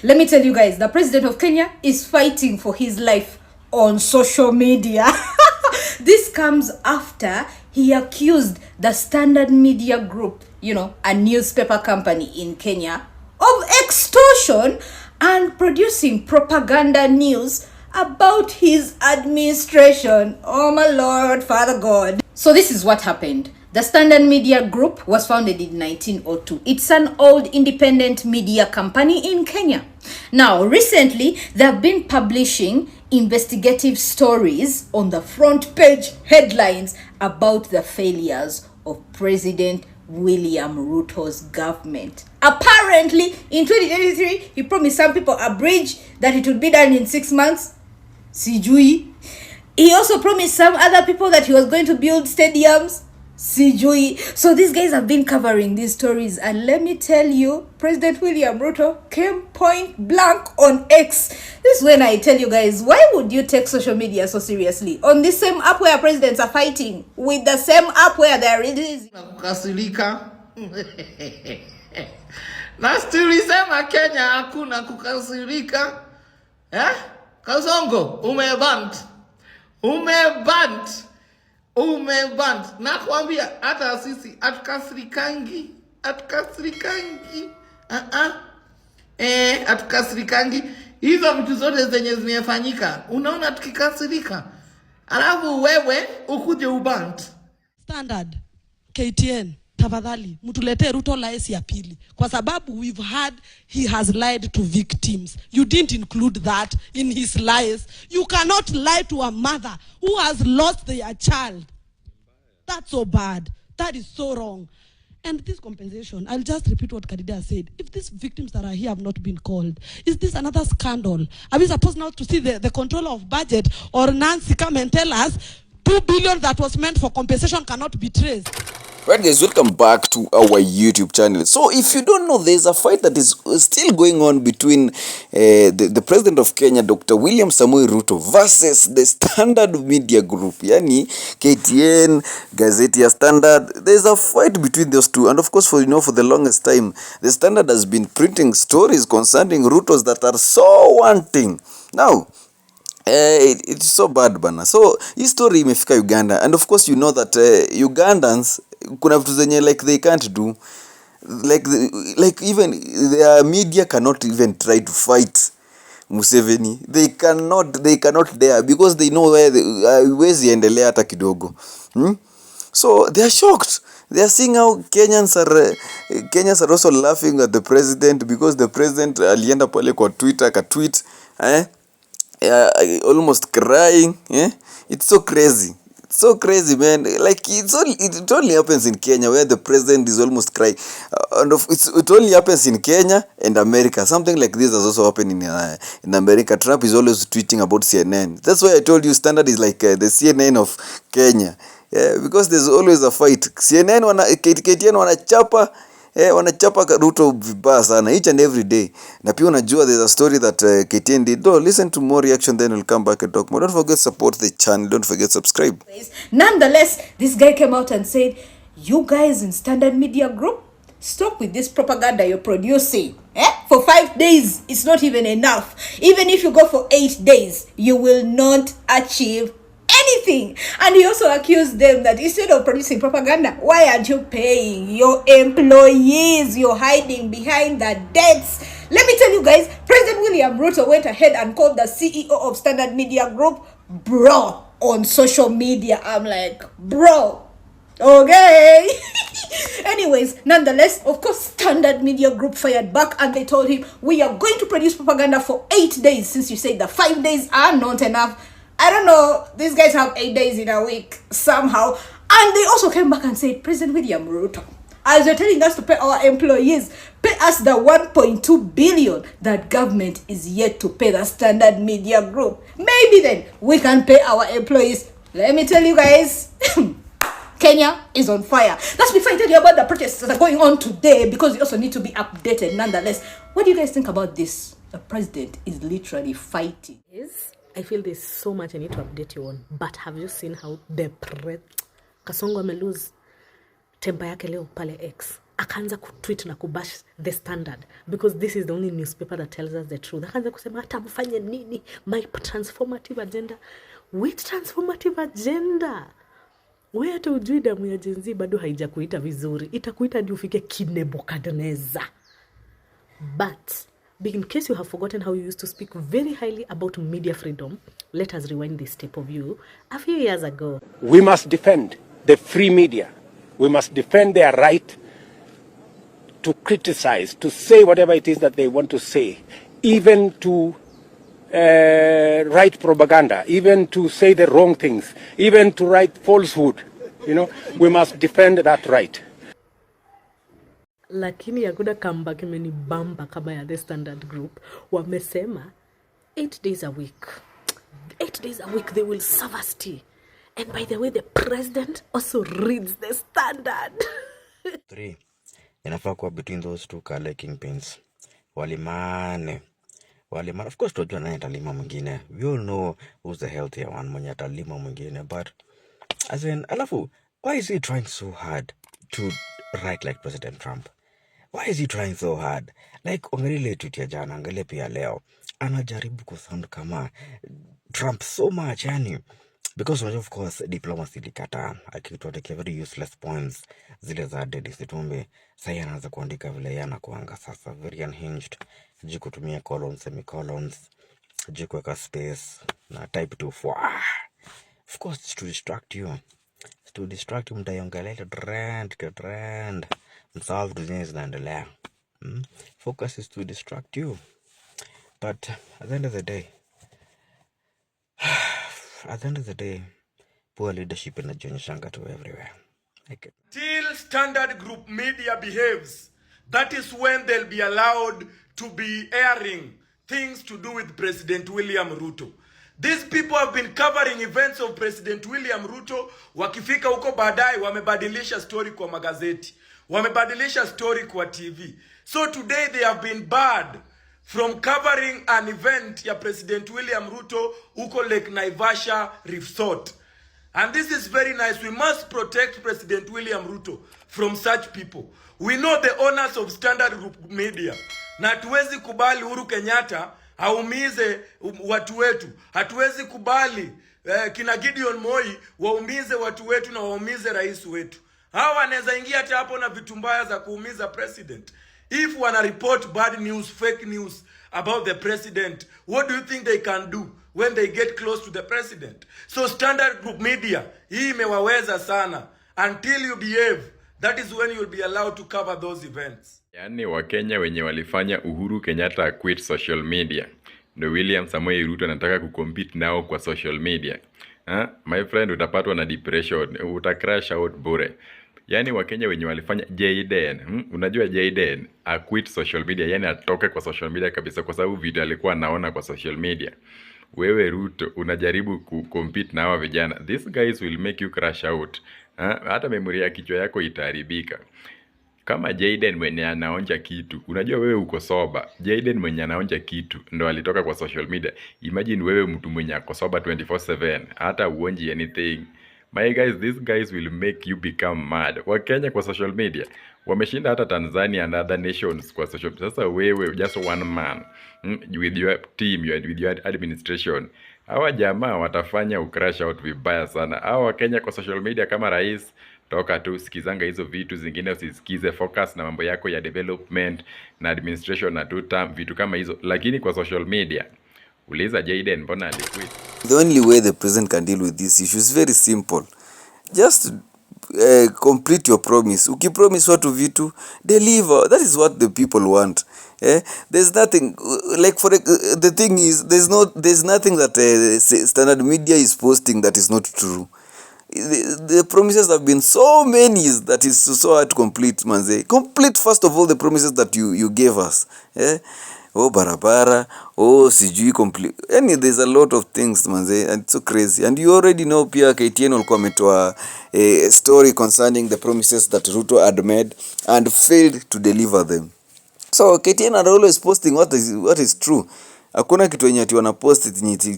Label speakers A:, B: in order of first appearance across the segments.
A: Let me tell you guys, the president of Kenya is fighting for his life on social media. This comes after he accused the Standard Media Group, a newspaper company in Kenya, of extortion and producing propaganda news about his administration. Oh my Lord, Father God. So this is what happened. The Standard Media Group was founded in 1902. It's an old independent media company in Kenya. Now, recently, they've been publishing investigative stories on the front page headlines about the failures of President William Ruto's government. Apparently, in 2023, he promised some people a bridge that it would be done in 6 months. Sijui. He also promised some other people that he was going to build stadiums. Sijui. So these guys have been covering these stories, and let me tell you, President William Ruto came point blank on X. This is when I tell you guys, why would you take social media so seriously? On this same app where presidents are fighting, with the same app where there is
B: kukasirika. Na tulisema Kenya hakuna kukasirika. Kasongo, umebant. Nakwambia hata sisi atukasirikangi. Atukasirikangi. Hizo vitu zote zenye zimefanyika, unaona tukikasirika, alafu wewe ukuje ubant.
C: Standard KTN, tafadhali mtuletee Ruto laesi ya pili, kwa sababu we've heard he has lied to victims. You didn't include that in his lies. You cannot lie to a mother who has lost their child. That's so bad. That is so wrong. And this compensation, I'll just repeat what Kadida said. If these victims that are here have not been called, is this another scandal? Are we supposed now to see the controller of budget or Nancy come and tell us 2 billion that was meant for compensation cannot be traced?
D: Right guys, welcome back to our YouTube channel. So if you don't know, there's a fight that is still going on between the president of Kenya, Dr. William Samoei Ruto, versus the Standard Media Group, yani KTN, Gazeti ya Standard. There's a fight between those two, and of course, for the longest time, the Standard has been printing stories concerning Rutos that are so wanting. Now, it's so bad bana. So hii story imefika Uganda, and of course you know that Ugandans kuna vitu zenye like they can't do, like even their media cannot even try to fight Museveni. They cannot dare, because they know where haiwezi endelea hata kidogo. So they are shocked. They are seeing how Kenyans are also laughing at the president, because the president alienda pale kwa Twitter akatweet almost crying. It's so crazy. It's so crazy, man. Like it only happens in Kenya, where the president is almost crying. And it only happens in Kenya and America. Something like this has also happened in America. Trump is always tweeting about CNN. That's why I told you Standard is like the CNN of Kenya. Yeah, because there's always a fight. CNN KTN wanachapa Ruto vibaya sana each and every day. Na pia unajua there's a story that KTN did. Listen to more reaction, then we'll come back and talk more. Don't forget to support the channel. Don't forget to subscribe.
A: Nonetheless, this guy came out and said, you guys in Standard Media Group, stop with this propaganda you're producing. For 5 days, it's not even enough. Even if you go for 8 days, you will not achieve anything. And he also accused them that instead of producing propaganda, why aren't you paying your employees? You're hiding behind the debts. Let me tell you guys, President William Ruto went ahead and called the CEO of Standard Media Group bro on social media. I'm like, bro, okay. Anyways, nonetheless, of course, Standard Media Group fired back, and they told him, we are going to produce propaganda for 8 days, since you said the 5 days are not enough. I don't know, these guys have 8 days in a week somehow. And they also came back and said, President William Ruto, as you're telling us to pay our employees, pay us the 1.2 billion that government is yet to pay the Standard Media Group. Maybe then we can pay our employees. Let me tell you guys, Kenya is on fire. That's before I tell you about the protests that are going on today, because you also need to be updated nonetheless. What do you guys think about this? The president is literally fighting.
E: Yes. I feel there's so much I need to update you on. But have you seen how the Kasongo lose temper yake leo pale X? akaanza kutweet na kubash the Standard because this is the only newspaper that tells us the truth. Akaanza kusema hata mfanye nini, my transformative agenda. Which transformative agenda? Wewe hata ujui damu ya Gen Z bado haijakuita vizuri. Itakuita hadi ufike Nebukadnezar. But in case you have forgotten how you used to speak very highly about media freedom, let us rewind this tape of you a few years ago.
F: We must defend the free media. We must defend their right to criticize, to say whatever it is that they want to say, even to write propaganda, even to say the wrong things, even to write falsehood. We must defend that right.
E: Lakini hakuna comeback imenibamba kama ya the Standard Group. Wamesema 8 days a week. 8 days a week they will serve us tea. And by the way, the president also reads the Standard.
G: 3. Inafaa kuwa between those two kale kingpins. Walimane. Of course, tunajua nani atalima mwingine. We all know who's the healthier one mwenye atalima mwingine. But, as in, alafu, why is he trying so hard to write like President Trump? Why is he trying so hard? Like, ongelele tweet ya jana, angalia pia leo. Anajaribu kusound kama Trump so much, yani. Because of course diplomacy likata akituandikia very useless points zile za Dedi Situmbe. Sasa anaanza kuandika vile yana kuanga sasa very unhinged. Hajui kutumia colons, semicolons, hajui kuweka space na type 2 of course it's to distract you. It's to distract you, mtaiongelea trend msolve dunia zinaendelea. Focus is to distract you. But at the end of the day, poor leadership inajionyeshanga to everywhere.
H: Till Standard Group media behaves, that is when they'll be allowed to be airing things to do with President William Ruto. These people have been covering events of President William Ruto. Wakifika huko baadaye wamebadilisha story kwa magazeti, wamebadilisha story kwa TV. So today they have been barred from covering an event ya President William Ruto huko Lake Naivasha Resort. And this is very nice. We must protect President William Ruto from such people. We know the owners of Standard Group Media. Na hatuwezi kubali Uhuru Kenyatta aumize watu wetu. Hatuwezi kubali kina Gideon Moi waumize watu wetu na waumize rais wetu. Hawa wanaweza ingia hata hapo na vitu mbaya za kuumiza president. If wana report bad news, fake news about the president, what do you think they can do when they get close to the president? So Standard Group Media, hii imewaweza sana. Until you behave, that is when you'll be allowed to cover those events.
I: Yani Wakenya wenye walifanya Uhuru Kenyatta quit social media, ndo William Samoei Ruto anataka kucompete nao kwa social media. My friend, utapatwa na depression, utacrash out bure. Yani Wakenya wenye walifanya Jayden, unajua Jayden quit social media, yani atoke kwa social media kabisa kwa sababu video alikuwa anaona kwa social media. Wewe Ruto unajaribu kucompete na hawa vijana. These guys will make you crash out. Hata memory ya kichwa yako itaharibika. Kama Jayden mwenye anaonja kitu, unajua wewe uko soba. Jayden mwenye anaonja kitu ndo alitoka kwa social media. Imagine wewe mtu mwenye ako soba 24/7, hata uonji anything. My guys, these guys will make you become mad. Wakenya kwa social media wameshinda hata Tanzania and other nations kwa social media. Sasa wewe just one man with your team, with your administration, hawa jamaa watafanya ucrash out vibaya sana. Hawa Wakenya kwa social media kama rais, toka tu, sikizanga hizo vitu zingine, usisikize, focus na mambo yako ya development na administration na tuta vitu kama hizo. Lakini kwa social media uliza Jayden mbona aliquit.
D: The only way the president can deal with this issue is very simple. Just complete your promise. Ukipromise watu vitu, deliver. That is what the people want. There's nothing like the thing is there's nothing that Standard Media is posting that is not true. The promises have been so many that is so hard to complete, manze. Complete first of all the promises that you gave us. Barabara, sijui complete. There's a lot of things, manze, and it's so crazy. And you already know pia KTN walikuwa wametoa a story concerning the promises that Ruto had made and failed to deliver them. So KTN are always posting what is true. Hakuna kitu yenye ati wanapost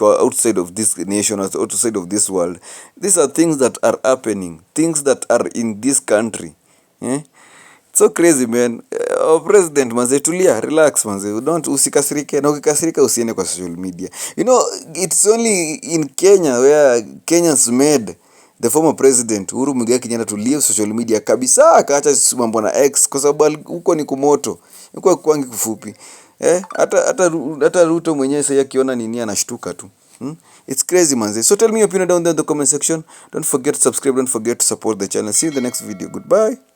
D: outside of this nation or outside of this world. These are things that are happening, things that are in this country. so crazy man. President manze, tulia, relax manze, don't usikasirike, na ukikasirika usiende kwa social media. You know, it's only in Kenya where Kenyans made the former president Uhuru Muigai Kenyatta to leave social media kabisa, akaacha mambo na X kwa sababu huko ni kumoto, huko kwangi kufupi. Hata Ruto mwenyewe sasa akiona nini anashtuka tu. It's crazy manze. So tell me your opinion down there in the comment section. Don't forget to subscribe, don't forget to support the channel. See you in the next video. Goodbye.